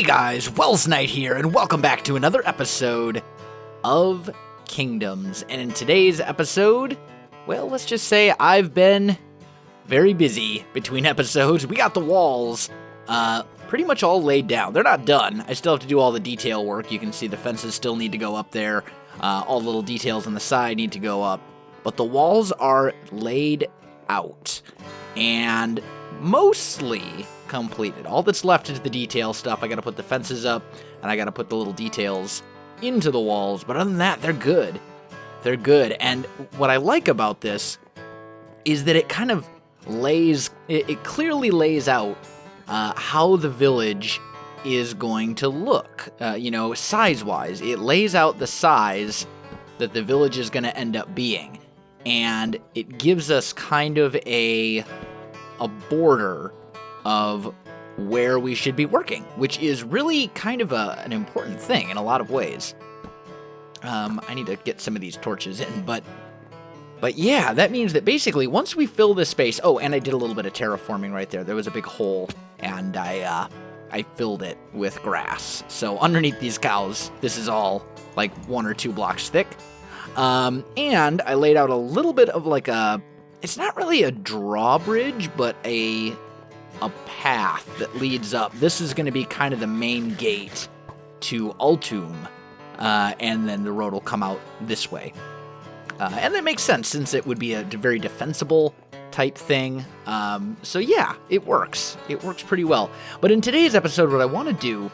Hey guys, Welsknight here, and welcome back to another episode of Kingdoms. And in today's episode, well, let's just say I've been very busy between episodes. We got the walls pretty much all laid down. They're not done. I still have to do all the detail work. You can see the fences still need to go up there. All the little details on the side need to go up. But the walls are laid out and mostly completed. All that's left is the detail stuff. I gotta put the fences up, and I gotta put the little details into the walls, but other than that, they're good. They're good, and what I like about this is that it kind of it clearly lays out how the village is going to look, size-wise. It lays out the size that the village is going to end up being, and it gives us kind of a border of where we should be working, which is really kind of an important thing in a lot of ways. I need to get some of these torches in, but yeah, that means that basically once we fill this space, and I did a little bit of terraforming right there. There was a big hole, and I filled it with grass. So underneath these cows, this is all like 1 or 2 blocks thick. And I laid out a little bit of like it's not really a drawbridge, but a path that leads up. This is going to be kind of the main gate to Altum, and then the road will come out this way. And that makes sense, since it would be a very defensible type thing. So yeah, it works. It works pretty well. But in today's episode, what I want to do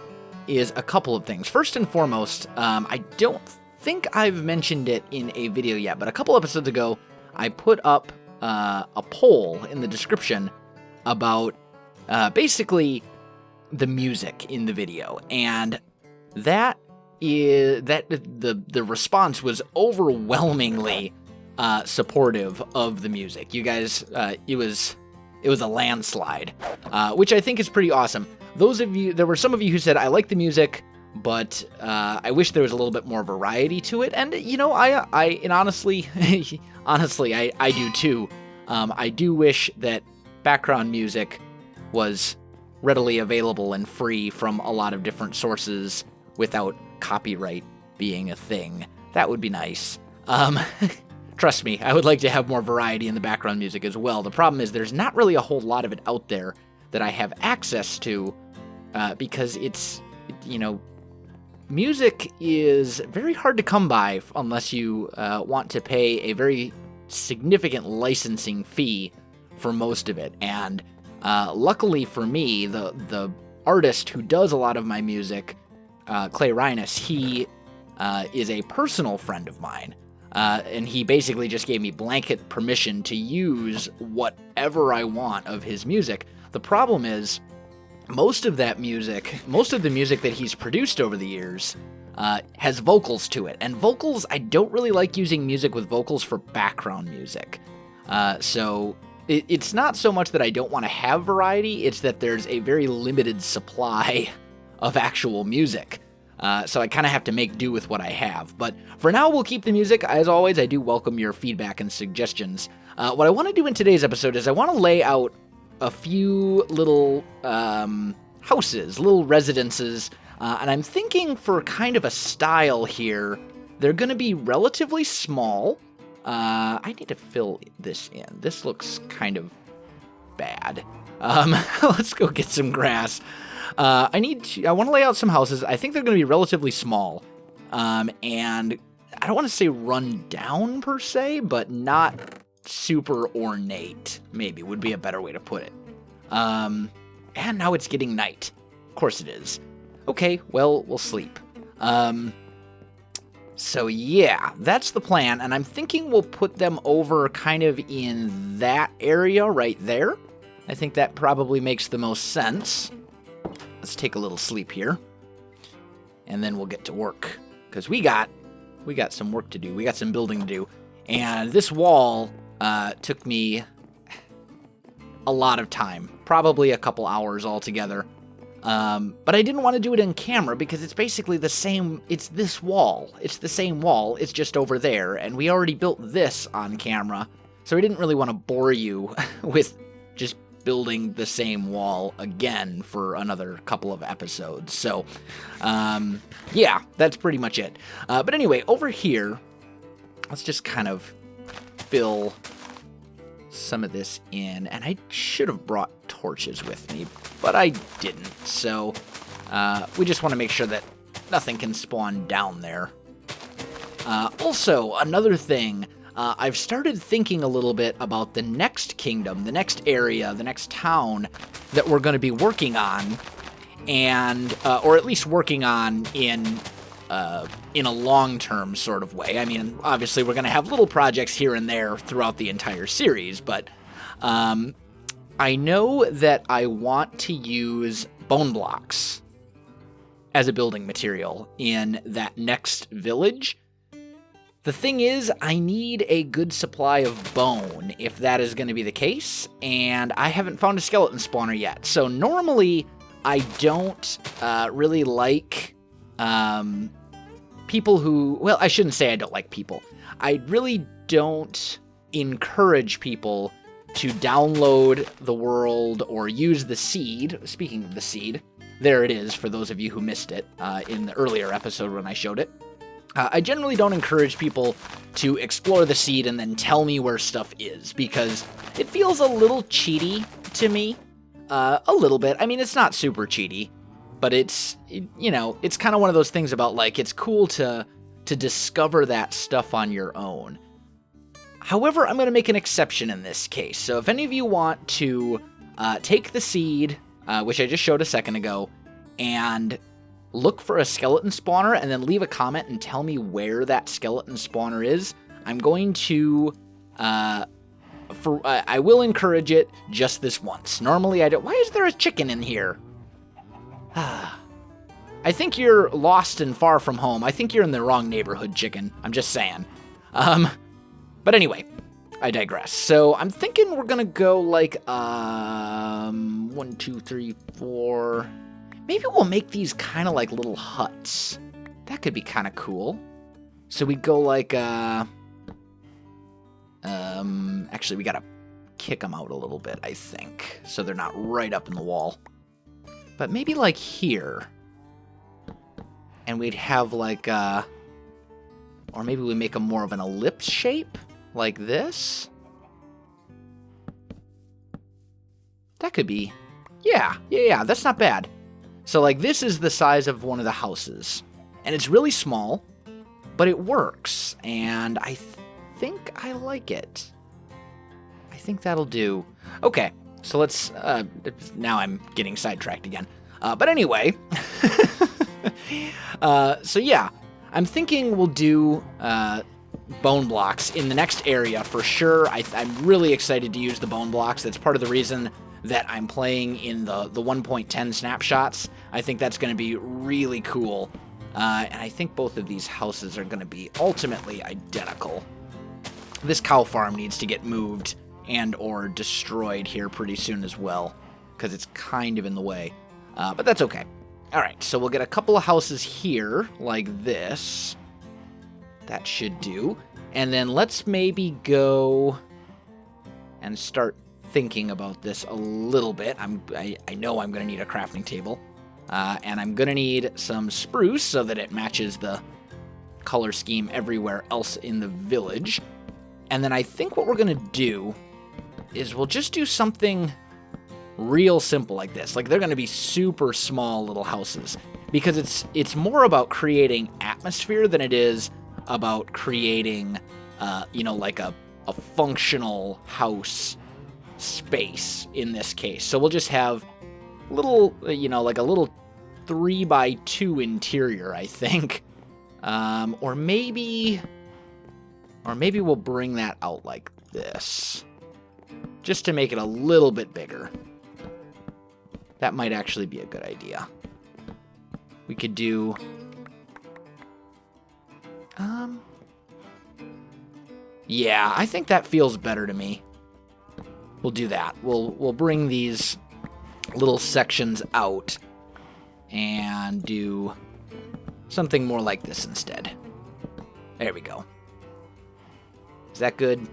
is a couple of things. First and foremost, I don't think I've mentioned it in a video yet, but a couple episodes ago, I put up a poll in the description about basically the music in the video, and the response was overwhelmingly supportive of the music. You guys, it was a landslide, which I think is pretty awesome. There were some of you who said, I like the music, but I wish there was a little bit more variety to it. And honestly, I do too. I do wish that background music was readily available and free from a lot of different sources without copyright being a thing. That would be nice. Trust me, I would like to have more variety in the background music as well. The problem is there's not really a whole lot of it out there that I have access to, because music is very hard to come by unless you want to pay a very significant licensing fee for most of it. And luckily for me, the artist who does a lot of my music, Clay Rhinus, he is a personal friend of mine, and he basically just gave me blanket permission to use whatever I want of his music. The problem is, most of the music that he's produced over the years has vocals to it, and vocals, I don't really like using music with vocals for background music. So it's not so much that I don't want to have variety, it's that there's a very limited supply of actual music. So I kind of have to make do with what I have. But for now, we'll keep the music. As always, I do welcome your feedback and suggestions. What I want to do in today's episode is I want to lay out a few little houses, little residences, and I'm thinking for kind of a style here. They're going to be relatively small. I need to fill this in. This looks kind of bad. Let's go get some grass. I want to lay out some houses. I think they're going to be relatively small. And I don't want to say run down per se, but not super ornate, maybe would be a better way to put it. And now it's getting night. Of course it is. Okay, well, we'll sleep. So yeah, that's the plan, and I'm thinking we'll put them over kind of in that area right there. I think that probably makes the most sense. Let's take a little sleep here, and then we'll get to work, because we got some work to do. We got some building to do, and this wall took me a lot of time, probably a couple hours altogether. But I didn't want to do it in camera because it's basically the same. It's this wall. It's the same wall. It's just over there, and we already built this on camera, so I didn't really want to bore you with just building the same wall again for another couple of episodes. So, yeah, that's pretty much it. But anyway, over here, let's just kind of fill some of this in. And I should have brought torches with me, but I didn't. So we just want to make sure that nothing can spawn down there. Also, another thing, I've started thinking a little bit about the next kingdom, the next area, the next town that we're going to be working on, and or at least working on in a long-term sort of way. I mean, obviously we're going to have little projects here and there throughout the entire series, but I know that I want to use bone blocks as a building material in that next village. The thing is, I need a good supply of bone if that is going to be the case, and I haven't found a skeleton spawner yet. So normally, I don't really like people who... Well, I shouldn't say I don't like people. I really don't encourage people to download the world or use the seed. Speaking of the seed, there it is for those of you who missed it in the earlier episode when I showed it. I generally don't encourage people to explore the seed and then tell me where stuff is, because it feels a little cheaty to me. A little bit. I mean, it's not super cheaty, but it's, you know, it's kind of one of those things about, like, it's cool to discover that stuff on your own. However, I'm going to make an exception in this case. So if any of you want to take the seed, which I just showed a second ago, and look for a skeleton spawner and then leave a comment and tell me where that skeleton spawner is, I'm going to, I will encourage it just this once. Normally I don't. Why is there a chicken in here? I think you're lost and far from home. I think you're in the wrong neighborhood, chicken. I'm just saying. But anyway, I digress. So I'm thinking we're gonna go like, 1, 2, 3, 4... Maybe we'll make these kind of like little huts. That could be kind of cool. So we go like, actually we gotta kick them out a little bit, I think, so they're not right up in the wall. But maybe like here. And we'd have like, or maybe we make them more of an ellipse shape, like this. That could be, yeah, that's not bad. So, like, this is the size of one of the houses, and it's really small, but it works, and I think I like it. I think that'll do. Okay, so let's, now I'm getting sidetracked again. But anyway, so yeah, I'm thinking we'll do bone blocks in the next area for sure. I'm really excited to use the bone blocks. That's part of the reason that I'm playing in the 1.10 snapshots. I think that's going to be really cool. And I think both of these houses are going to be ultimately identical. This cow farm needs to get moved and or destroyed here pretty soon as well, because it's kind of in the way. But that's okay. All right, so we'll get a couple of houses here like this. That should do. And then let's maybe go and start thinking about this a little bit. I know I'm going to need a crafting table. And I'm going to need some spruce so that it matches the color scheme everywhere else in the village. And then I think what we're going to do is we'll just do something real simple like this. Like, they're going to be super small little houses, because it's more about creating atmosphere than it is about creating, like a functional house space in this case. So we'll just have little, like a little 3x2 interior, I think. Or maybe we'll bring that out like this, just to make it a little bit bigger. That might actually be a good idea. We could do, yeah, I think that feels better to me. We'll do that. We'll bring these little sections out and do something more like this instead. There we go. Is that good?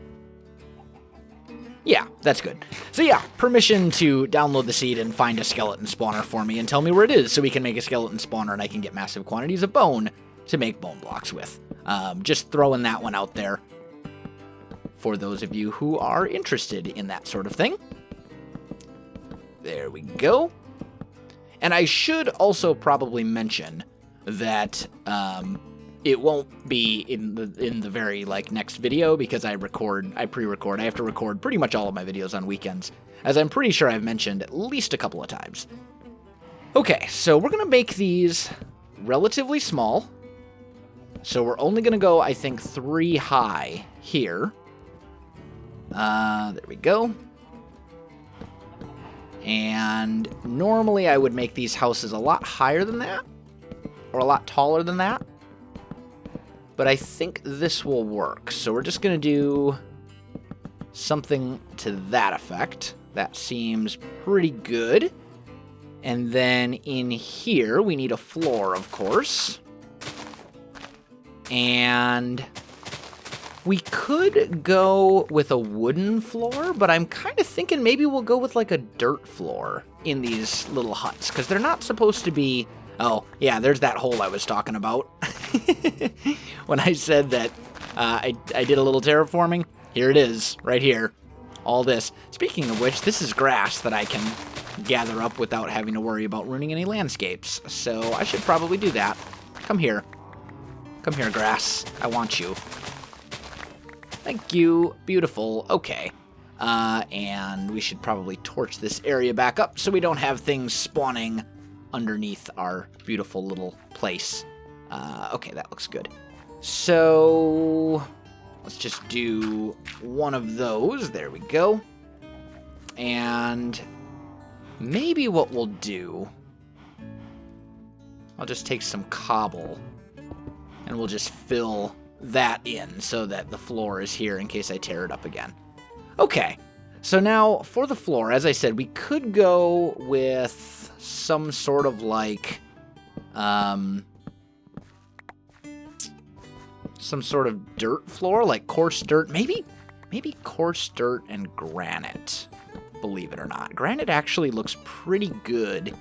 Yeah, that's good. So yeah, permission to download the seed and find a skeleton spawner for me and tell me where it is so we can make a skeleton spawner and I can get massive quantities of bone to make bone blocks with. Just throwing that one out there for those of you who are interested in that sort of thing. There we go. And I should also probably mention that it won't be in the very next video because I pre-record. I have to record pretty much all of my videos on weekends, as I'm pretty sure I've mentioned at least a couple of times. Okay, so we're gonna make these relatively small. So we're only gonna go, I think, 3 high here. There we go. And normally I would make these houses a lot higher than that, or a lot taller than that. But I think this will work. So we're just going to do something to that effect. That seems pretty good. And then in here, we need a floor, of course. And we could go with a wooden floor, but I'm kind of thinking maybe we'll go with like a dirt floor in these little huts, because they're not supposed to be... Oh, yeah, there's that hole I was talking about. When I said that I did a little terraforming, here it is, right here. All this. Speaking of which, this is grass that I can gather up without having to worry about ruining any landscapes. So I should probably do that. Come here. Come here, grass. I want you. Thank you. Beautiful. Okay. And we should probably torch this area back up so we don't have things spawning underneath our beautiful little place. Okay, that looks good. So let's just do one of those. There we go. And maybe what we'll do, I'll just take some cobble and we'll just fill that in so that the floor is here in case I tear it up again. Okay, so now for the floor, as I said, we could go with some sort of some sort of dirt floor, like coarse dirt, maybe coarse dirt and granite, believe it or not. Granite actually looks pretty good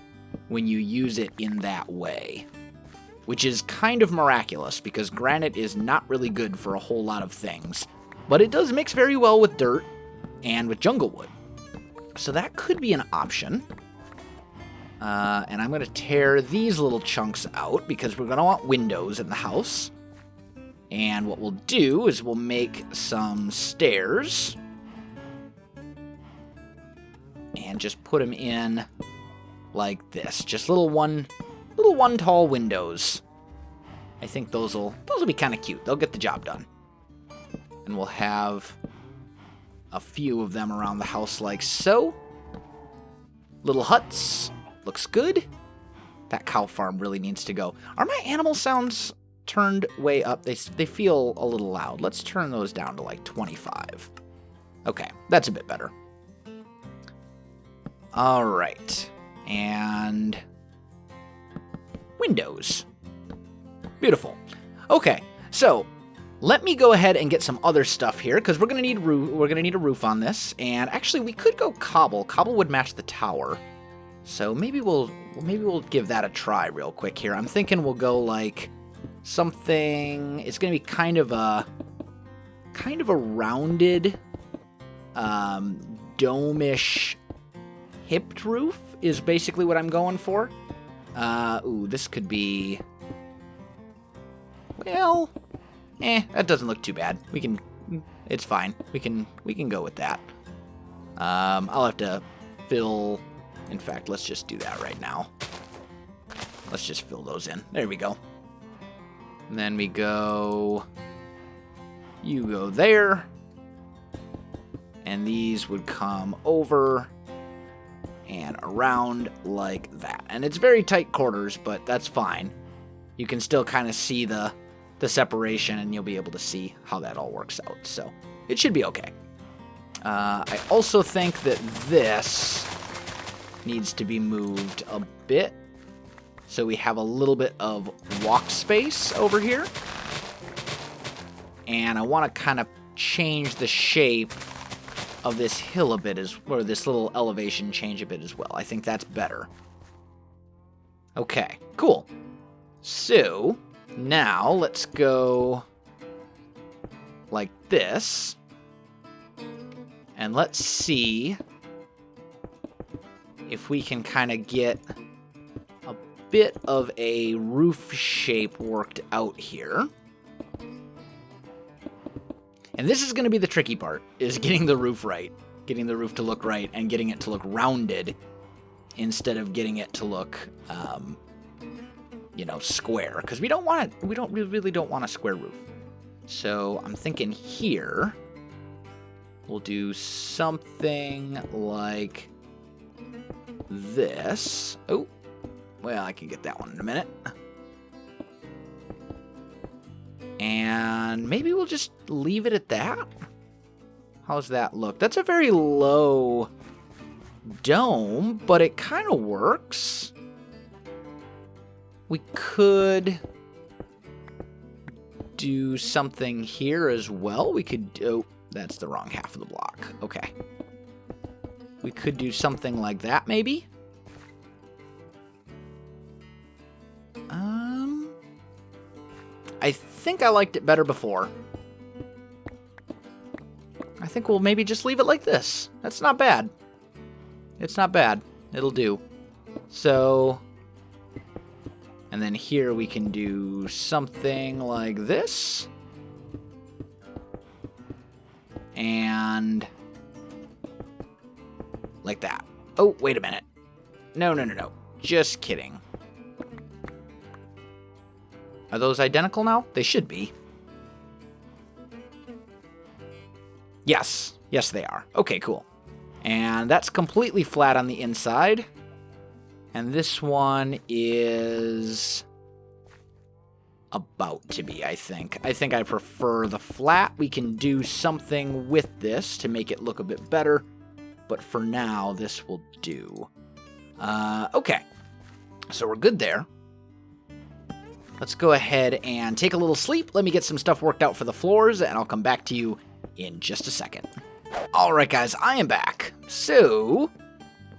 when you use it in that way, which is kind of miraculous because granite is not really good for a whole lot of things, but it does mix very well with dirt and with jungle wood. So that could be an option. And I'm going to tear these little chunks out because we're going to want windows in the house. And what we'll do is we'll make some stairs and just put them in like this. Just little one tall windows. I think those will be kind of cute. They'll get the job done. And we'll have a few of them around the house like so. Little huts. Looks good. That cow farm really needs to go. Are my animal sounds turned way up? They feel a little loud. Let's turn those down to like 25. Okay, that's a bit better. All right. And windows. Beautiful. Okay, so let me go ahead and get some other stuff here because we're gonna need a roof on this. And actually, we could go cobble. Cobble would match the tower. So maybe we'll give that a try real quick here. I'm thinking we'll go like something. It's gonna be kind of a rounded, dome-ish hipped roof is basically what I'm going for. Ooh, this could be. Well, that doesn't look too bad. It's fine. We can go with that. I'll have to fill. In fact, let's just do that right now. Let's just fill those in. There we go. And then we go. You go there. And these would come over and around like that. And it's very tight quarters, but that's fine. You can still kind of see the separation, and you'll be able to see how that all works out. So it should be okay. I also think that this needs to be moved a bit so we have a little bit of walk space over here. And I want to kind of change the shape of this hill a bit, or this little elevation change a bit as well. I think that's better. Okay, cool. So, now let's go like this. And let's see if we can kind of get a bit of a roof shape worked out here. And this is going to be the tricky part, is getting the roof right. Getting the roof to look right and getting it to look rounded instead of getting it to look, you know, square. Because we really don't want a square roof. So I'm thinking here we'll do something like this. Oh, well, I can get that one in a minute. And maybe we'll just leave it at that. How's that look? That's a very low dome, but it kind of works. We could do something here as well. We could... Oh, that's the wrong half of the block. Okay. We could do something like that, maybe. I think I liked it better before. I think we'll maybe just leave it like this. That's not bad. It's not bad. It'll do. So, and then here we can do something like this. And like that. Oh, wait a minute. No. Just kidding. Are those identical now? They should be. Yes. Yes, they are. Okay, cool. And that's completely flat on the inside. And this one is about to be, I think. I think I prefer the flat. We can do something with this to make it look a bit better. But for now, this will do. Okay. So we're good there. Let's go ahead and take a little sleep. Let me get some stuff worked out for the floors, and I'll come back to you in just a second. All right, guys, I am back. So,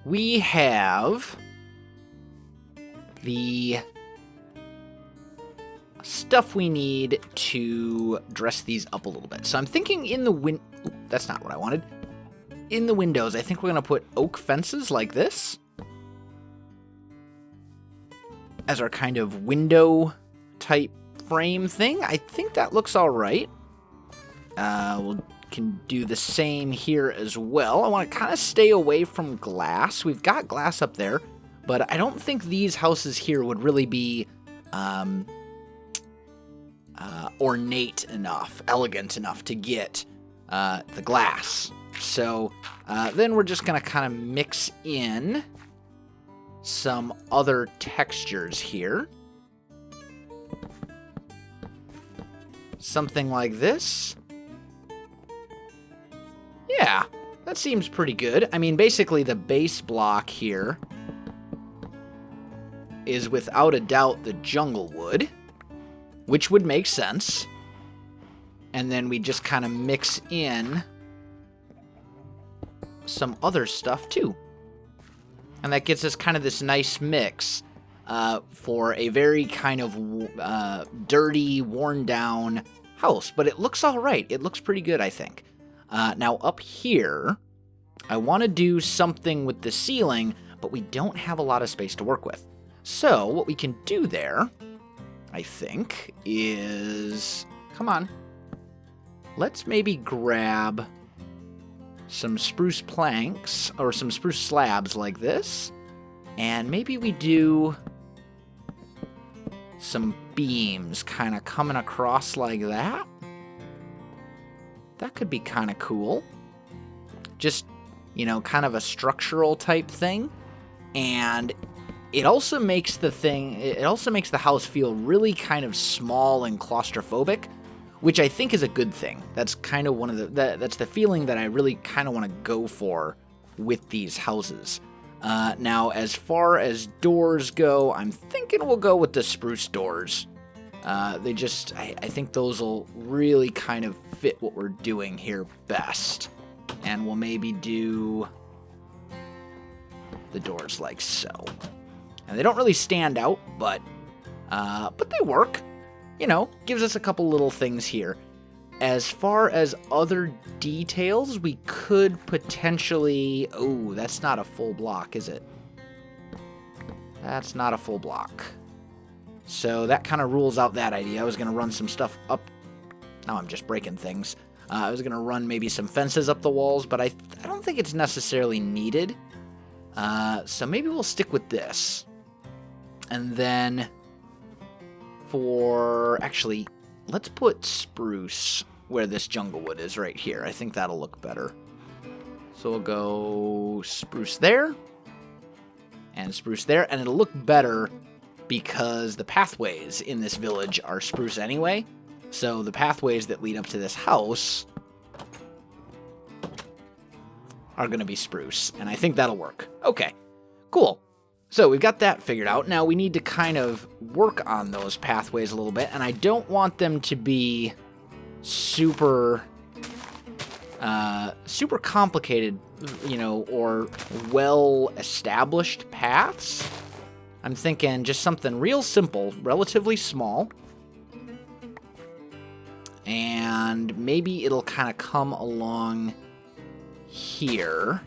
we have the stuff we need to dress these up a little bit. So I'm thinking in the that's not what I wanted. In the windows, I think we're going to put oak fences like this as our kind of window type frame thing. I think that looks all right. We can do the same here as well. I want to kind of stay away from glass. We've got glass up there, but I don't think these houses here would really be ornate enough, elegant enough to get the glass. So then we're just going to kind of mix in some other textures here. Something like this. Yeah, that seems pretty good. I mean, basically the base block here is without a doubt the jungle wood, which would make sense. And then we just kind of mix in some other stuff too. And that gets us kind of this nice mix for a very kind of dirty, worn down house. But it looks all right. It looks pretty good, I think. Now up here, I want to do something with the ceiling, but we don't have a lot of space to work with. So what we can do there, I think, is... Come on. Let's maybe grab some spruce planks, or some spruce slabs like this, and maybe we do some beams kind of coming across like that. That could be kind of cool. Just, you know, kind of a structural type thing. And it also makes the house feel really kind of small and claustrophobic, which I think is a good thing. That's kind of one of that's the feeling that I really kind of want to go for with these houses. Now, as far as doors go, I'm thinking we'll go with the spruce doors. I think those will really kind of fit what we're doing here best. And we'll maybe do the doors like so. And they don't really stand out, but they work. You know, gives us a couple little things here. As far as other details, we could potentially... Oh, that's not a full block, is it? That's not a full block. So that kind of rules out that idea. I was going to run some stuff up. Now I'm just breaking things. I was going to run maybe some fences up the walls, but I don't think it's necessarily needed. So maybe we'll stick with this. And then for... Actually, let's put spruce where this jungle wood is right here. I think that'll look better. So we'll go spruce there. And spruce there. And it'll look better because the pathways in this village are spruce anyway. So the pathways that lead up to this house are going to be spruce. And I think that'll work. Okay, cool. So we've got that figured out. Now we need to kind of work on those pathways a little bit. And I don't want them to be super complicated, you know, or well-established paths. I'm thinking just something real simple, relatively small. And maybe it'll kind of come along here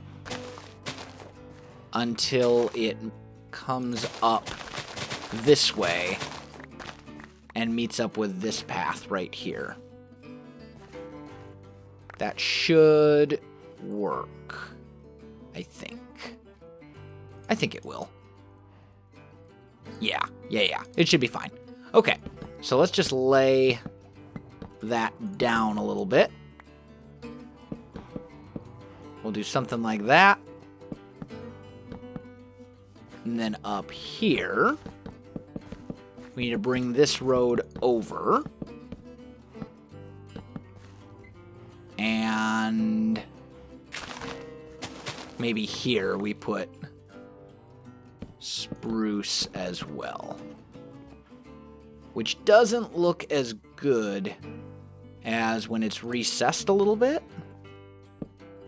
until it comes up this way and meets up with this path right here. That should work, I think. I think it will. Yeah. It should be fine. Okay, so let's just lay that down a little bit. We'll do something like that. And then up here, we need to bring this road over. And maybe here we put spruce as well. Which doesn't look as good as when it's recessed a little bit.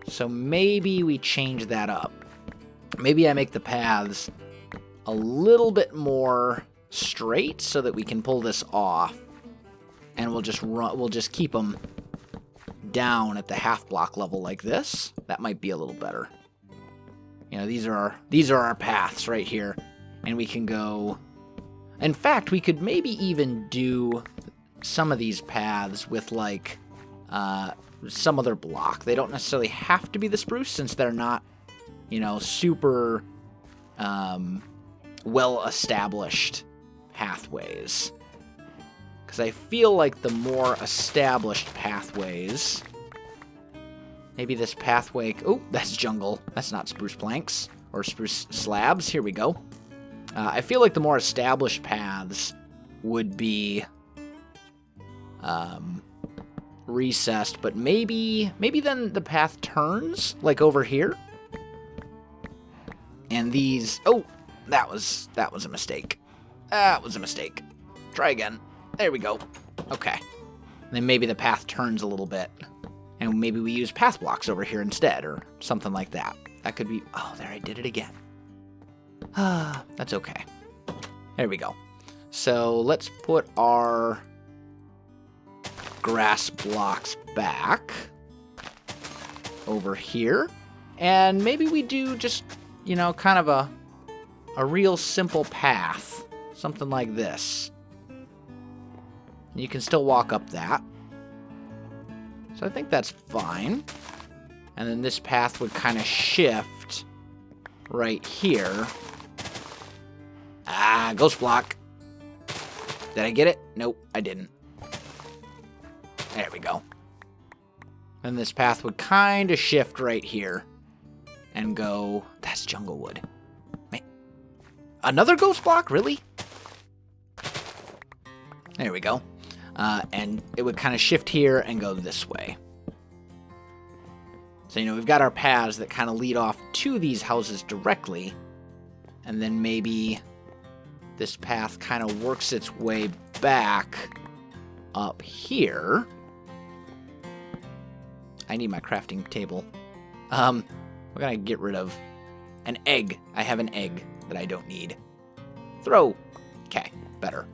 So maybe we change that up. Maybe I make the paths a little bit more straight so that we can pull this off. And we'll just keep them down at the half block level like this. That might be a little better. You know, these are our paths right here. And we can go... In fact, we could maybe even do some of these paths with, like, some other block. They don't necessarily have to be the spruce since they're not, you know, super well-established pathways. Because I feel like the more established pathways... Maybe this pathway... Oh, that's jungle. That's not spruce planks. Or spruce slabs. Here we go. I feel like the more established paths would be recessed, but maybe then the path turns, like over here. And these... Oh, that was a mistake. That was a mistake. Try again. There we go. Okay. And then maybe the path turns a little bit. And maybe we use path blocks over here instead, or something like that. That could be... Oh, there, I did it again. That's okay. There we go. So let's put our grass blocks back over here. And maybe we do just, you know, kind of a real simple path. Something like this. You can still walk up that. So I think that's fine. And then this path would kind of shift right here. Ah, ghost block. Did I get it? Nope, I didn't. There we go. And this path would kind of shift right here. And go... That's jungle wood. Man. Another ghost block? Really? There we go. And it would kind of shift here and go this way. So, you know, we've got our paths that kind of lead off to these houses directly. And then maybe this path kind of works its way back up here. I need my crafting table. We're gonna get rid of an egg. I have an egg that I don't need. Throw. Okay, better.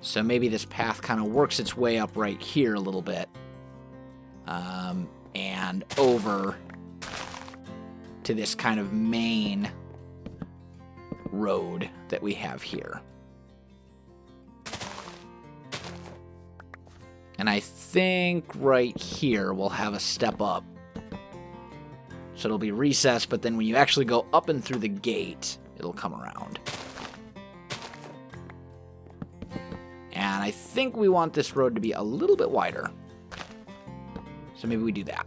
So maybe this path kind of works its way up right here a little bit. And over to this kind of main road that we have here. And I think right here we'll have a step up. So it'll be recessed, but then when you actually go up and through the gate, it'll come around. And I think we want this road to be a little bit wider. So maybe we do that.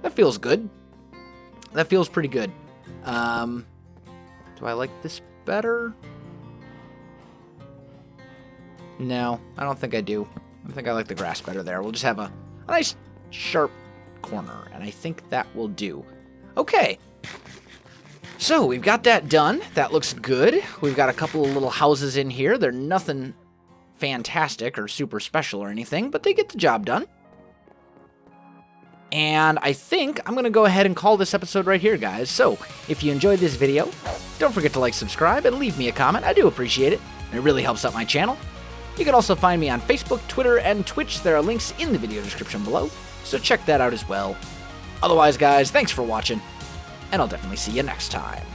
That feels good. That feels pretty good. Do I like this better? No, I don't think I do. I think I like the grass better there. We'll just have a nice sharp corner, and I think that will do. Okay. So we've got that done. That looks good. We've got a couple of little houses in here. They're nothing fantastic or super special or anything, but they get the job done. And I think I'm going to go ahead and call this episode right here, guys. So if you enjoyed this video, don't forget to like, subscribe, and leave me a comment. I do appreciate it, and it really helps out my channel. You can also find me on Facebook, Twitter, and Twitch. There are links in the video description below, so check that out as well. Otherwise, guys, thanks for watching, and I'll definitely see you next time.